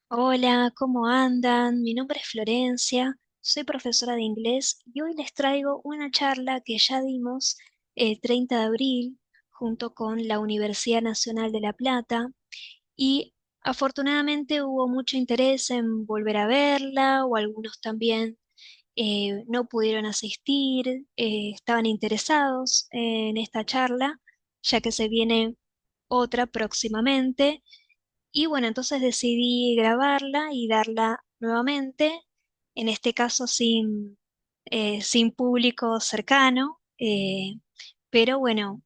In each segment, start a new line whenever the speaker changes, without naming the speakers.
Hola, ¿cómo andan? Mi nombre es Florencia, soy profesora de inglés y hoy les traigo una charla que ya dimos el 30 de abril junto con la Universidad Nacional de La Plata y afortunadamente hubo mucho interés en volver a verla o algunos también no pudieron asistir, estaban interesados en esta charla ya que se viene otra próximamente. Y bueno, entonces decidí grabarla y darla nuevamente, en este caso sin público cercano, pero bueno,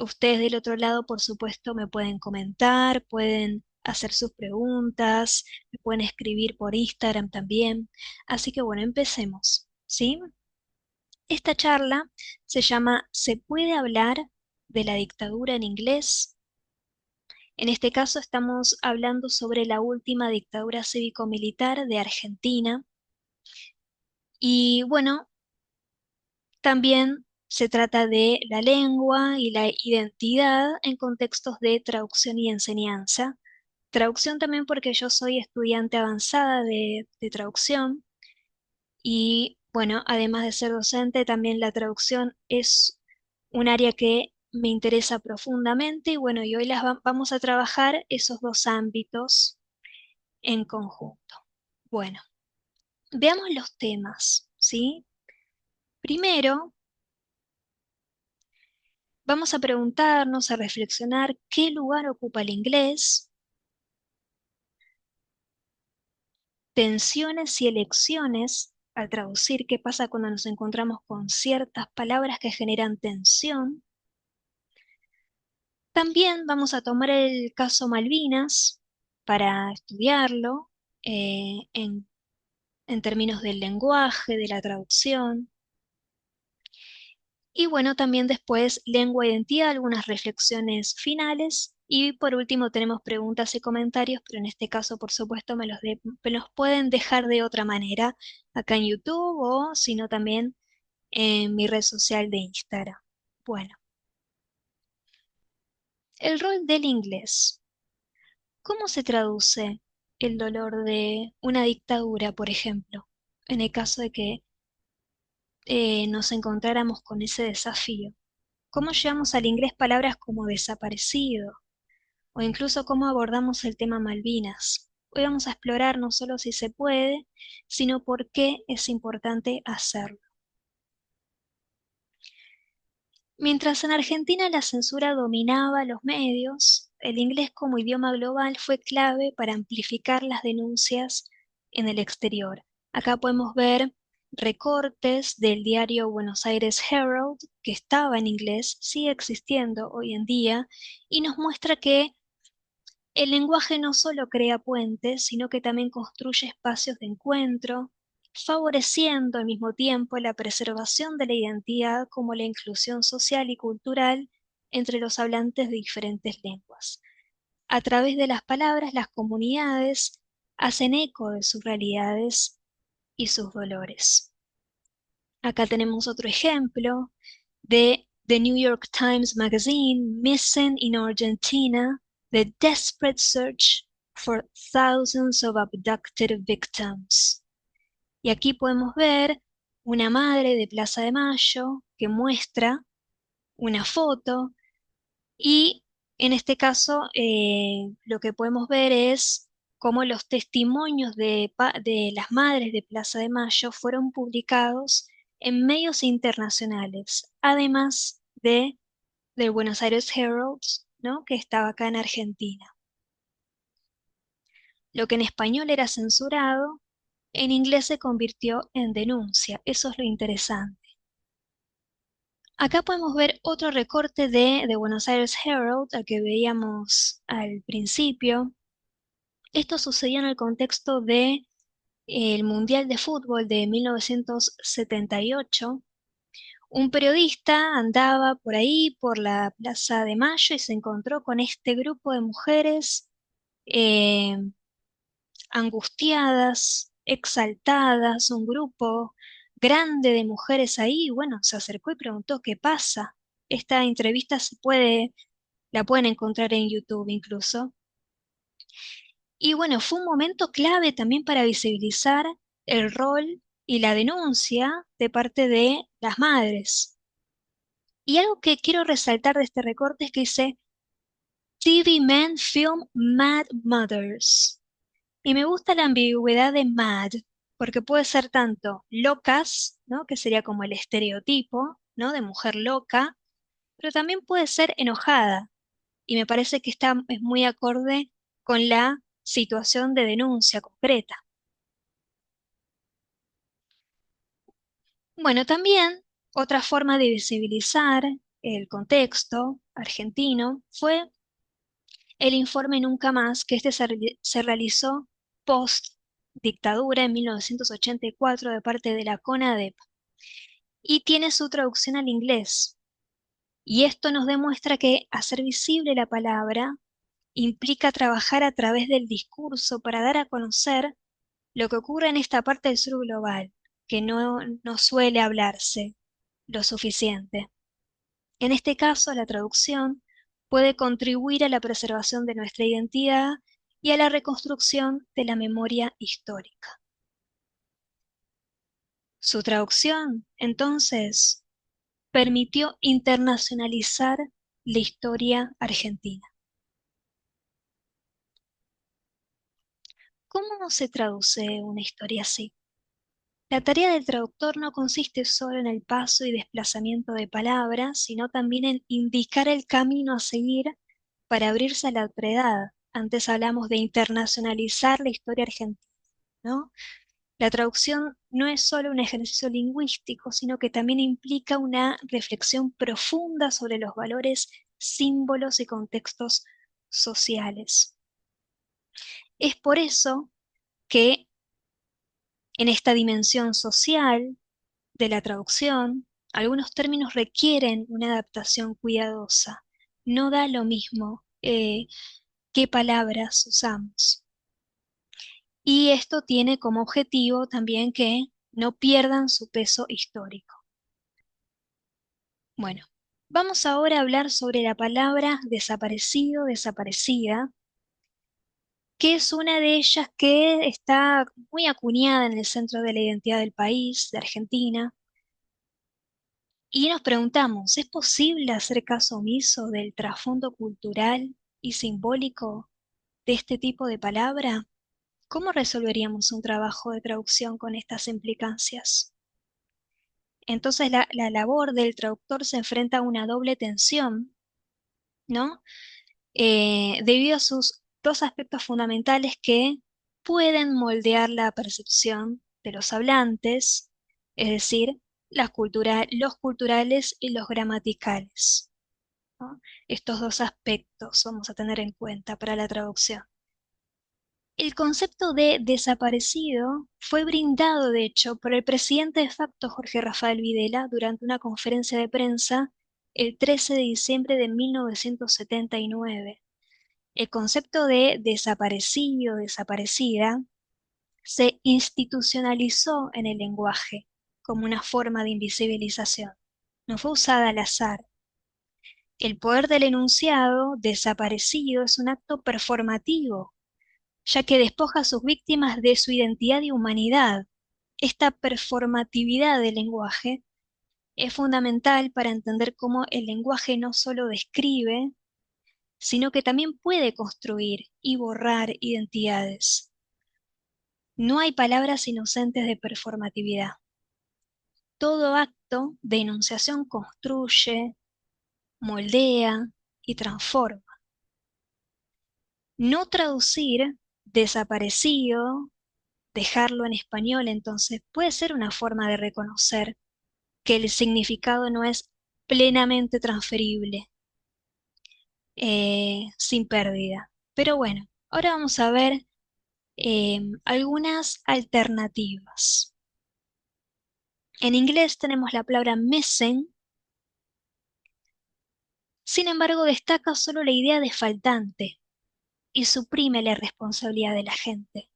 ustedes del otro lado, por supuesto, me pueden comentar, pueden hacer sus preguntas, me pueden escribir por Instagram también. Así que bueno, empecemos, ¿sí? Esta charla se llama ¿Se puede hablar de la dictadura en inglés? En este caso estamos hablando sobre la última dictadura cívico-militar de Argentina y bueno, también se trata de la lengua y la identidad en contextos de traducción y enseñanza. Traducción también porque yo soy estudiante avanzada de traducción y bueno, además de ser docente, también la traducción es un área que me interesa profundamente y bueno, y hoy vamos a trabajar esos dos ámbitos en conjunto. Bueno, veamos los temas, ¿sí? Primero, vamos a preguntarnos, a reflexionar qué lugar ocupa el inglés, tensiones y elecciones, al traducir qué pasa cuando nos encontramos con ciertas palabras que generan tensión. También vamos a tomar el caso Malvinas para estudiarlo en términos del lenguaje, de la traducción. Y bueno, también después lengua e identidad, algunas reflexiones finales. Y por último tenemos preguntas y comentarios, pero en este caso, por supuesto, me los pueden dejar de otra manera, acá en YouTube o si no también en mi red social de Instagram. Bueno, el rol del inglés. ¿Cómo se traduce el dolor de una dictadura, por ejemplo, en el caso de que nos encontráramos con ese desafío? ¿Cómo llevamos al inglés palabras como desaparecido o incluso cómo abordamos el tema Malvinas? Hoy vamos a explorar no solo si se puede, sino por qué es importante hacerlo. Mientras en Argentina la censura dominaba los medios, el inglés como idioma global fue clave para amplificar las denuncias en el exterior. Acá podemos ver recortes del diario Buenos Aires Herald, que estaba en inglés, sigue existiendo hoy en día, y nos muestra que el lenguaje no solo crea puentes, sino que también construye espacios de encuentro, favoreciendo al mismo tiempo la preservación de la identidad como la inclusión social y cultural entre los hablantes de diferentes lenguas. A través de las palabras, las comunidades hacen eco de sus realidades y sus dolores. Acá tenemos otro ejemplo de The New York Times Magazine, Missing in Argentina, The Desperate Search for Thousands of Abducted Victims. Y aquí podemos ver una madre de Plaza de Mayo que muestra una foto y en este caso lo que podemos ver es cómo los testimonios de las madres de Plaza de Mayo fueron publicados en medios internacionales, además del Buenos Aires Herald, ¿no? Que estaba acá en Argentina. Lo que en español era censurado, en inglés se convirtió en denuncia. Eso es lo interesante. Acá podemos ver otro recorte de Buenos Aires Herald, al que veíamos al principio. Esto sucedió en el contexto de el Mundial de Fútbol de 1978. Un periodista andaba por ahí, por la Plaza de Mayo, y se encontró con este grupo de mujeres eh, angustiadas, exaltadas, un grupo grande de mujeres ahí. Y bueno, se acercó y preguntó qué pasa. Esta entrevista la pueden encontrar en YouTube incluso. Y bueno, fue un momento clave también para visibilizar el rol y la denuncia de parte de las madres. Y algo que quiero resaltar de este recorte es que dice TV Men Film Mad Mothers. Y me gusta la ambigüedad de mad, porque puede ser tanto locas, ¿no? Que sería como el estereotipo, ¿no? De mujer loca, pero también puede ser enojada. Y me parece que es muy acorde con la situación de denuncia concreta. Bueno, también otra forma de visibilizar el contexto argentino fue el informe Nunca Más, que se realizó post dictadura en 1984 de parte de la CONADEP y tiene su traducción al inglés. Y esto nos demuestra que hacer visible la palabra implica trabajar a través del discurso para dar a conocer lo que ocurre en esta parte del sur global, que no suele hablarse lo suficiente. En este caso, la traducción puede contribuir a la preservación de nuestra identidad y a la reconstrucción de la memoria histórica. Su traducción, entonces, permitió internacionalizar la historia argentina. ¿Cómo se traduce una historia así? La tarea del traductor no consiste solo en el paso y desplazamiento de palabras, sino también en indicar el camino a seguir para abrirse a la otredad. Antes hablamos de internacionalizar la historia argentina, ¿no? La traducción no es solo un ejercicio lingüístico, sino que también implica una reflexión profunda sobre los valores, símbolos y contextos sociales. Es por eso que en esta dimensión social de la traducción, algunos términos requieren una adaptación cuidadosa. No da lo mismo qué palabras usamos. Y esto tiene como objetivo también que no pierdan su peso histórico. Bueno, vamos ahora a hablar sobre la palabra desaparecido, desaparecida, que es una de ellas que está muy acuñada en el centro de la identidad del país, de Argentina. Y nos preguntamos, ¿es posible hacer caso omiso del trasfondo cultural y simbólico de este tipo de palabra? ¿Cómo resolveríamos un trabajo de traducción con estas implicancias? Entonces la labor del traductor se enfrenta a una doble tensión, ¿no? Debido a sus dos aspectos fundamentales que pueden moldear la percepción de los hablantes, es decir, los culturales y los gramaticales, ¿no? Estos dos aspectos vamos a tener en cuenta para la traducción. El concepto de desaparecido fue brindado, de hecho, por el presidente de facto Jorge Rafael Videla durante una conferencia de prensa el 13 de diciembre de 1979. El concepto de desaparecido, desaparecida, se institucionalizó en el lenguaje como una forma de invisibilización. No fue usada al azar. El poder del enunciado desaparecido es un acto performativo, ya que despoja a sus víctimas de su identidad y humanidad. Esta performatividad del lenguaje es fundamental para entender cómo el lenguaje no solo describe, sino que también puede construir y borrar identidades. No hay palabras inocentes de performatividad. Todo acto de enunciación construye, moldea y transforma. No traducir desaparecido, dejarlo en español, entonces puede ser una forma de reconocer que el significado no es plenamente transferible, sin pérdida. Pero bueno, ahora vamos a ver algunas alternativas. En inglés tenemos la palabra missing, sin embargo destaca solo la idea de faltante y suprime la responsabilidad de la gente.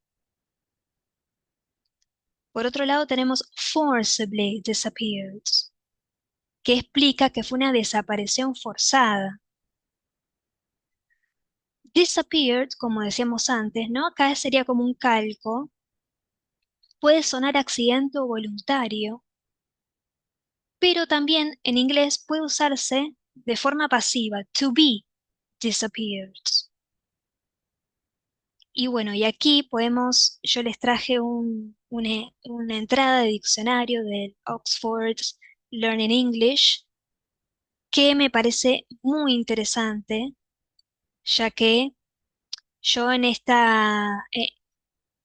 Por otro lado tenemos forcibly disappeared, que explica que fue una desaparición forzada. Disappeared, como decíamos antes, ¿no? Acá sería como un calco. Puede sonar accidente o voluntario, pero también en inglés puede usarse de forma pasiva, to be disappeared. Y bueno, y aquí podemos, yo les traje una entrada de diccionario del Oxford Learning English que me parece muy interesante, ya que yo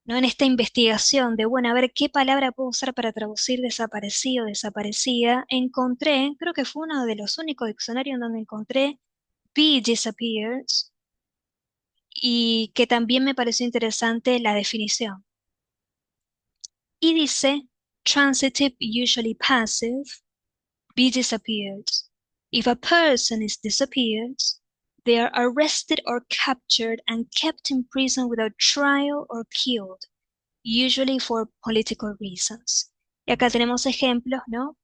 ¿no? En esta investigación de, bueno, a ver qué palabra puedo usar para traducir desaparecido, desaparecida, encontré, creo que fue uno de los únicos diccionarios en donde encontré be disappeared y que también me pareció interesante la definición. Y dice, transitive usually passive, be disappeared. If a person is disappeared, they are arrested or captured and kept in prison without trial or killed, usually for political reasons. Y acá tenemos ejemplos, ¿no?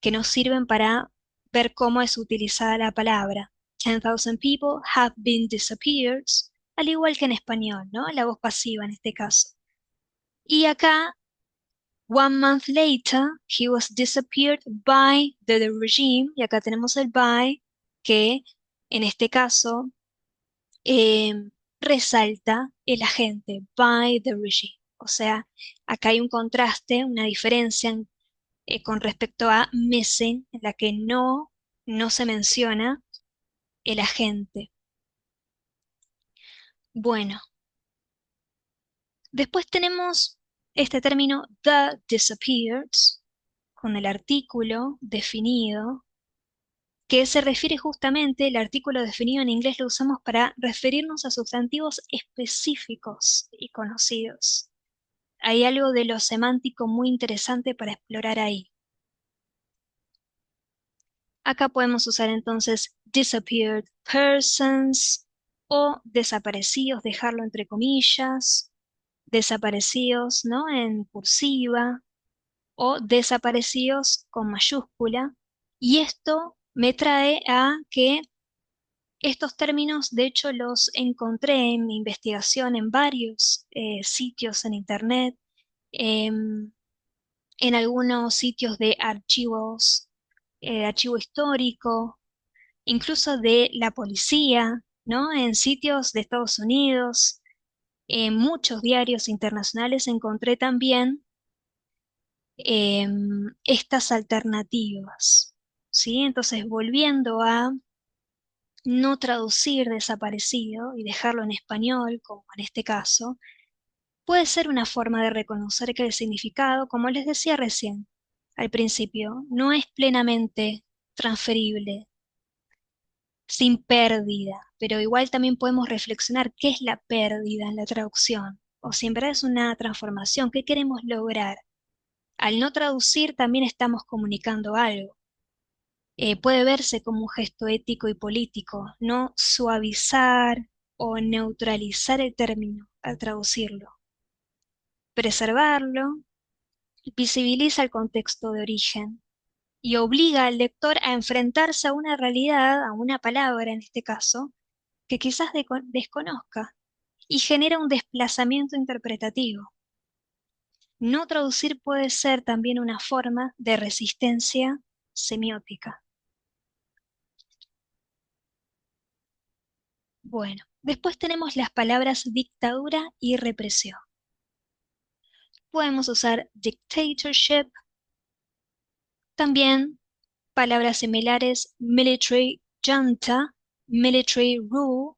Que nos sirven para ver cómo es utilizada la palabra. 10,000 people have been disappeared, al igual que en español, ¿no? La voz pasiva en este caso. Y acá 1 month later, he was disappeared by the regime, y acá tenemos el by, que en este caso eh, resalta el agente, by the regime. O sea, acá hay un contraste, una diferencia con respecto a missing, en la que no se menciona el agente. Bueno, después tenemos este término the disappeared, con el artículo definido que se refiere justamente, el artículo definido en inglés lo usamos para referirnos a sustantivos específicos y conocidos. Hay algo de lo semántico muy interesante para explorar ahí. Acá podemos usar entonces disappeared persons o desaparecidos, dejarlo entre comillas, desaparecidos, ¿no? En cursiva o desaparecidos con mayúscula. Y esto me trae a que estos términos, de hecho, los encontré en mi investigación en varios sitios en Internet, em, en algunos sitios de archivos, archivo histórico, incluso de la policía, ¿no? En sitios de Estados Unidos, en muchos diarios internacionales encontré también estas alternativas, ¿sí? Entonces, volviendo a no traducir desaparecido y dejarlo en español, como en este caso, puede ser una forma de reconocer que el significado, como les decía recién, al principio, no es plenamente transferible, sin pérdida, pero igual también podemos reflexionar qué es la pérdida en la traducción, o si en verdad es una transformación, qué queremos lograr. Al no traducir también estamos comunicando algo. Puede verse como un gesto ético y político, no suavizar o neutralizar el término al traducirlo. Preservarlo visibiliza el contexto de origen y obliga al lector a enfrentarse a una realidad, a una palabra en este caso, que quizás desconozca y genera un desplazamiento interpretativo. No traducir puede ser también una forma de resistencia semiótica. Bueno, después tenemos las palabras dictadura y represión. Podemos usar dictatorship, también palabras similares military junta, military rule,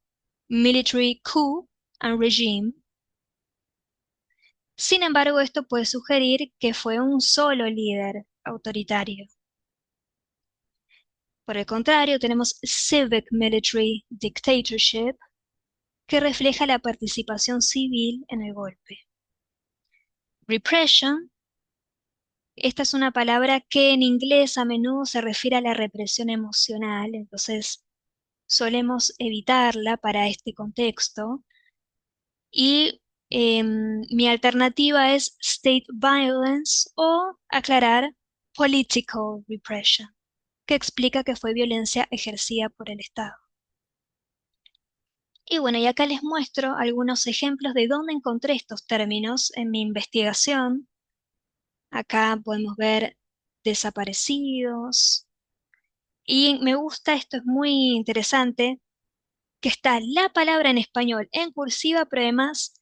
military coup and regime. Sin embargo, esto puede sugerir que fue un solo líder autoritario. Por el contrario, tenemos civic military dictatorship, que refleja la participación civil en el golpe. Repression, esta es una palabra que en inglés a menudo se refiere a la represión emocional, entonces solemos evitarla para este contexto. Y mi alternativa es state violence o aclarar political repression, que explica que fue violencia ejercida por el Estado. Y bueno, y acá les muestro algunos ejemplos de dónde encontré estos términos en mi investigación. Acá podemos ver desaparecidos. Y me gusta, esto es muy interesante, que está la palabra en español en cursiva, pero además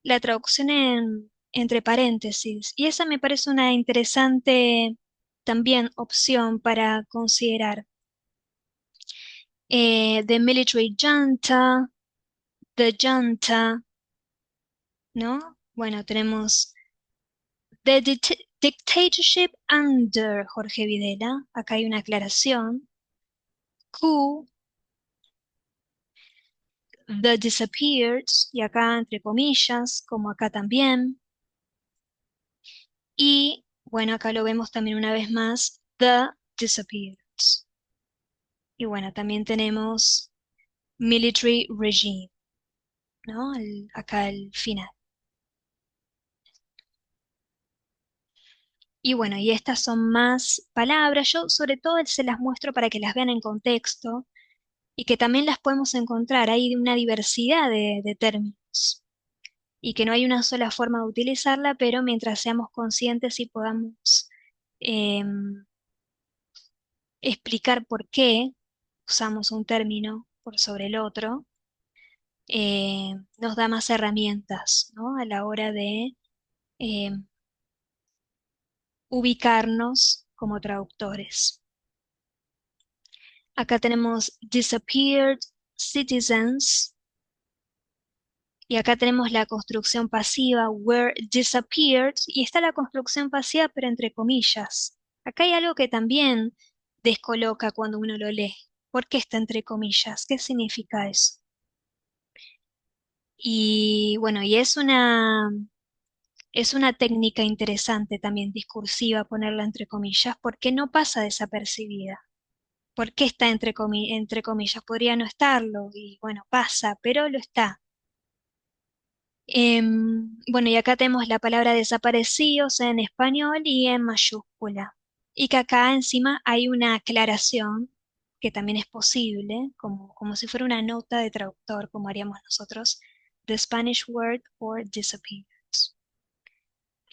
la traducción entre paréntesis. Y esa me parece una interesante también opción para considerar. The military junta, the junta, ¿no? Bueno, tenemos the dictatorship under Jorge Videla. Acá hay una aclaración. Coup, the disappeared, y acá entre comillas, como acá también. Y bueno, acá lo vemos también una vez más, the disappeared. Y bueno, también tenemos military regime, ¿no? Acá al final. Y bueno, y estas son más palabras. Yo sobre todo se las muestro para que las vean en contexto y que también las podemos encontrar. Hay una diversidad de términos y que no hay una sola forma de utilizarla, pero mientras seamos conscientes y podamos em, explicar por qué usamos un término por sobre el otro, nos da más herramientas, ¿no? A la hora de ubicarnos como traductores. Acá tenemos disappeared citizens y acá tenemos la construcción pasiva were disappeared y está la construcción pasiva pero entre comillas. Acá hay algo que también descoloca cuando uno lo lee. ¿Por qué está entre comillas? ¿Qué significa eso? Y bueno, y es una técnica interesante también discursiva ponerla entre comillas porque no pasa desapercibida. ¿Por qué está entre comillas? Podría no estarlo y bueno, pasa, pero lo está. Bueno, y acá tenemos la palabra desaparecidos en español y en mayúscula. Y que acá encima hay una aclaración que también es posible, como si fuera una nota de traductor, como haríamos nosotros, the Spanish word for disappeared.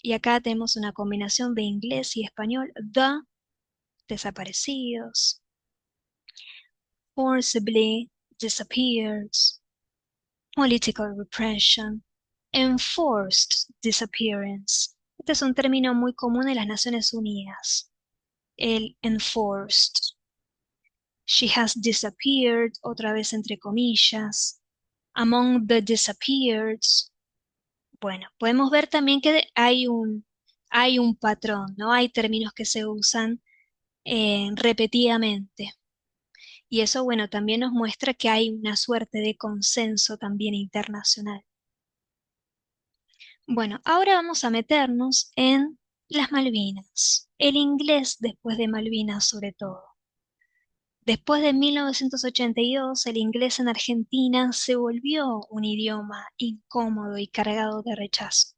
Y acá tenemos una combinación de inglés y español, the, desaparecidos, forcibly, disappeared, political repression, enforced disappearance. Este es un término muy común en las Naciones Unidas, el enforced. She has disappeared, otra vez entre comillas. Among the disappeared. Bueno, podemos ver también que hay un patrón, ¿no? Hay términos que se usan repetidamente. Y eso, bueno, también nos muestra que hay una suerte de consenso también internacional. Bueno, ahora vamos a meternos en las Malvinas, el inglés después de Malvinas sobre todo. Después de 1982, el inglés en Argentina se volvió un idioma incómodo y cargado de rechazo.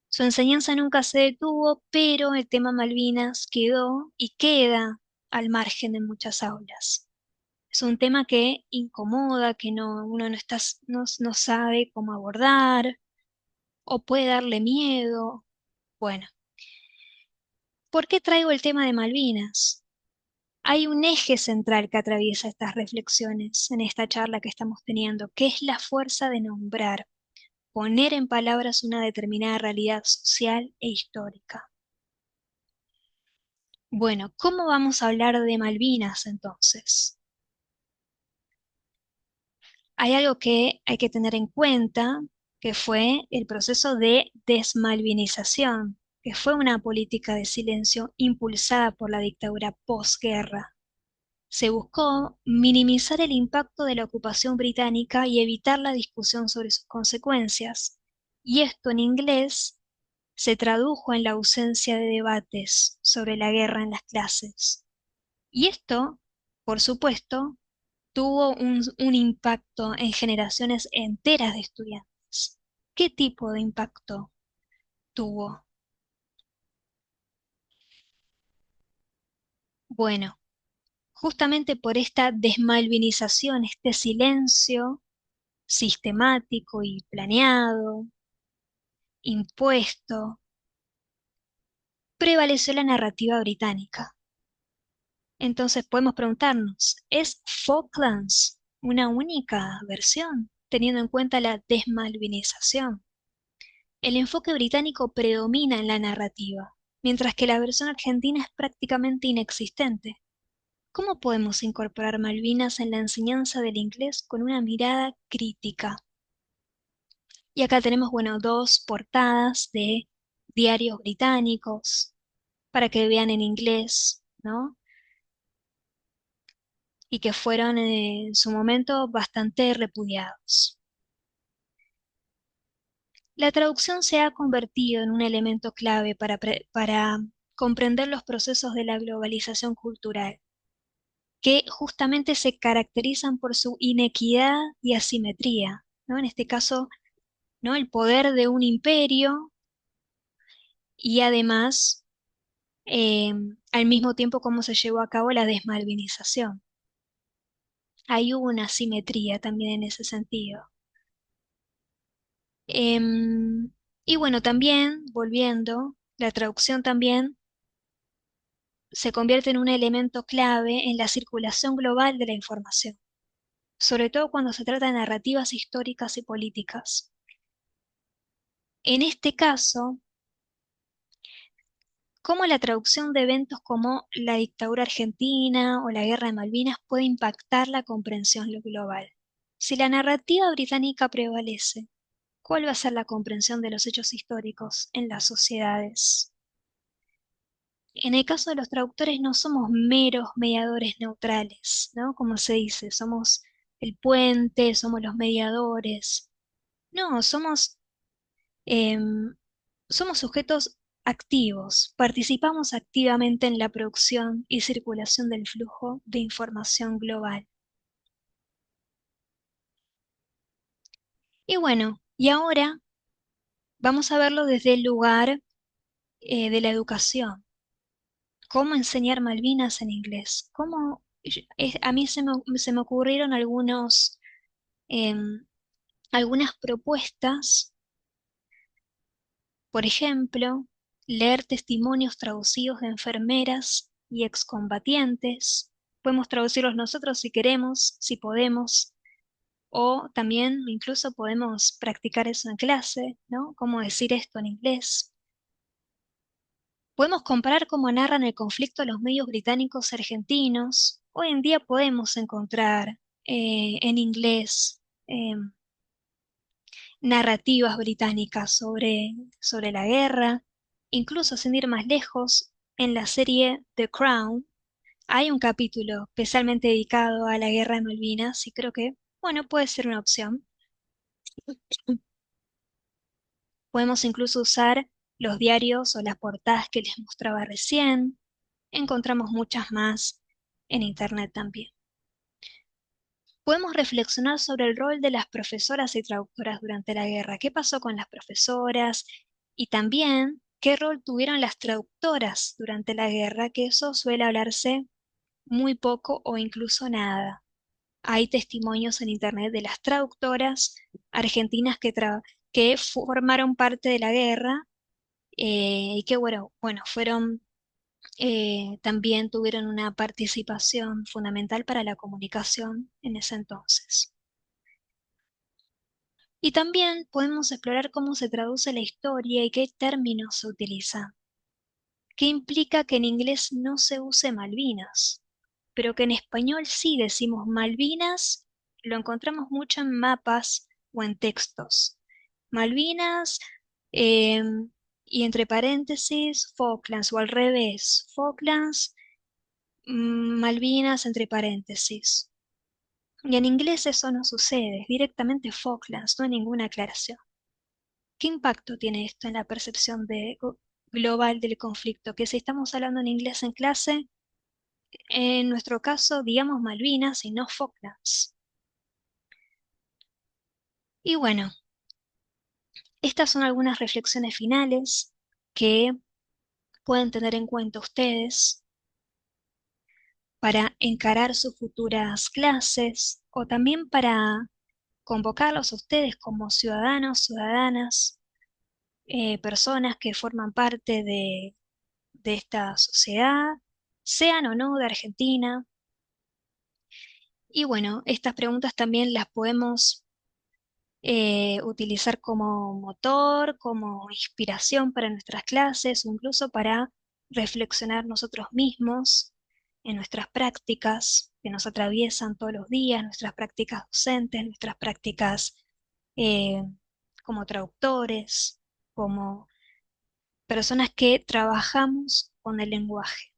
Su enseñanza nunca se detuvo, pero el tema Malvinas quedó y queda al margen de muchas aulas. Es un tema que incomoda, que uno no sabe cómo abordar o puede darle miedo. Bueno, ¿por qué traigo el tema de Malvinas? Hay un eje central que atraviesa estas reflexiones en esta charla que estamos teniendo, que es la fuerza de nombrar, poner en palabras una determinada realidad social e histórica. Bueno, ¿cómo vamos a hablar de Malvinas entonces? Hay algo que hay que tener en cuenta, que fue el proceso de desmalvinización, que fue una política de silencio impulsada por la dictadura posguerra. Se buscó minimizar el impacto de la ocupación británica y evitar la discusión sobre sus consecuencias, y esto en inglés se tradujo en la ausencia de debates sobre la guerra en las clases. Y esto, por supuesto, tuvo un impacto en generaciones enteras de estudiantes. ¿Qué tipo de impacto tuvo? Bueno, justamente por esta desmalvinización, este silencio, sistemático y planeado, impuesto, prevaleció la narrativa británica. Entonces podemos preguntarnos, ¿es Falklands una única versión, teniendo en cuenta la desmalvinización? El enfoque británico predomina en la narrativa, mientras que la versión argentina es prácticamente inexistente. ¿Cómo podemos incorporar Malvinas en la enseñanza del inglés con una mirada crítica? Y acá tenemos, bueno, dos portadas de diarios británicos para que vean en inglés, ¿no? Y que fueron en su momento bastante repudiados. La traducción se ha convertido en un elemento clave para comprender los procesos de la globalización cultural, que justamente se caracterizan por su inequidad y asimetría, ¿no? En este caso, ¿no? El poder de un imperio y además, eh, al mismo tiempo, cómo se llevó a cabo la desmalvinización. Hay una asimetría también en ese sentido. Em, y bueno, también, volviendo, la traducción también se convierte en un elemento clave en la circulación global de la información, sobre todo cuando se trata de narrativas históricas y políticas. En este caso, cómo la traducción de eventos como la dictadura argentina o la guerra de Malvinas puede impactar la comprensión global. Si la narrativa británica prevalece, ¿cuál va a ser la comprensión de los hechos históricos en las sociedades? En el caso de los traductores no somos meros mediadores neutrales, ¿no? Como se dice, somos el puente, somos los mediadores. No, em, somos sujetos activos, participamos activamente en la producción y circulación del flujo de información global. Y bueno, y ahora vamos a verlo desde el lugar de la educación. ¿Cómo enseñar Malvinas en inglés? A mí se me ocurrieron em, algunas propuestas, por ejemplo, leer testimonios traducidos de enfermeras y excombatientes. Podemos traducirlos nosotros si queremos, si podemos, o también incluso podemos practicar eso en clase, ¿no? Cómo decir esto en inglés. Podemos comparar cómo narran el conflicto los medios británicos y argentinos. Hoy en día podemos encontrar en inglés narrativas británicas sobre la guerra, incluso sin ir más lejos, en la serie The Crown hay un capítulo especialmente dedicado a la guerra de Malvinas y creo que, bueno, puede ser una opción. Podemos incluso usar los diarios o las portadas que les mostraba recién. Encontramos muchas más en Internet también. Podemos reflexionar sobre el rol de las profesoras y traductoras durante la guerra. ¿Qué pasó con las profesoras? Y también, ¿qué rol tuvieron las traductoras durante la guerra? Que eso suele hablarse muy poco o incluso nada. Hay testimonios en Internet de las traductoras argentinas que formaron parte de la guerra y que, bueno, también tuvieron una participación fundamental para la comunicación en ese entonces. Y también podemos explorar cómo se traduce la historia y qué términos se utilizan. ¿Qué implica que en inglés no se use Malvinas, pero que en español sí decimos Malvinas? Lo encontramos mucho en mapas o en textos. Malvinas y entre paréntesis Falklands o al revés, Falklands, Malvinas entre paréntesis. Y en inglés eso no sucede, es directamente Falklands, no hay ninguna aclaración. ¿Qué impacto tiene esto en la percepción global del conflicto? Que si estamos hablando en inglés en clase, en nuestro caso, digamos Malvinas y no Falklands. Y bueno, estas son algunas reflexiones finales que pueden tener en cuenta ustedes para encarar sus futuras clases o también para convocarlos a ustedes como ciudadanos, ciudadanas, personas que forman parte de esta sociedad, sean o no de Argentina. Y bueno, estas preguntas también las podemos utilizar como motor, como inspiración para nuestras clases o incluso para reflexionar nosotros mismos en nuestras prácticas que nos atraviesan todos los días, nuestras prácticas docentes, nuestras prácticas eh, como traductores, como personas que trabajamos con el lenguaje.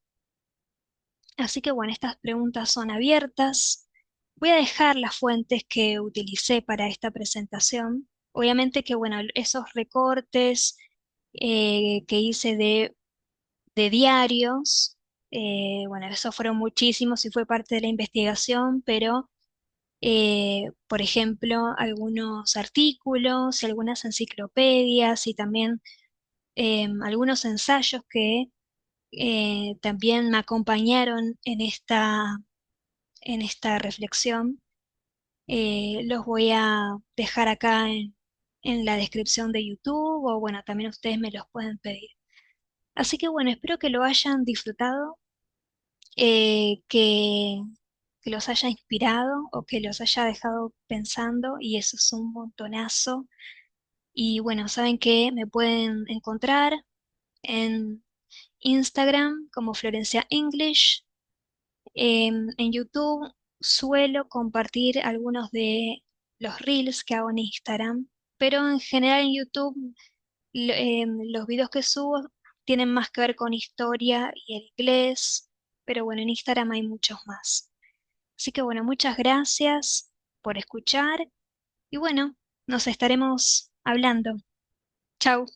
Así que bueno, estas preguntas son abiertas. Voy a dejar las fuentes que utilicé para esta presentación. Obviamente que bueno, esos recortes que hice de diarios, bueno, esos fueron muchísimos y fue parte de la investigación, pero por ejemplo, algunos artículos y algunas enciclopedias y también algunos ensayos que también me acompañaron en esta reflexión. Los voy a dejar acá en la descripción de YouTube o bueno, también ustedes me los pueden pedir. Así que bueno, espero que lo hayan disfrutado, eh, que, que los haya inspirado o que los haya dejado pensando y eso es un montonazo. Y bueno, saben que me pueden encontrar en Instagram como Florencia English. En YouTube suelo compartir algunos de los reels que hago en Instagram, pero en general en YouTube los videos que subo tienen más que ver con historia y el inglés, pero bueno, en Instagram hay muchos más. Así que bueno, muchas gracias por escuchar y bueno, nos estaremos hablando. Chau.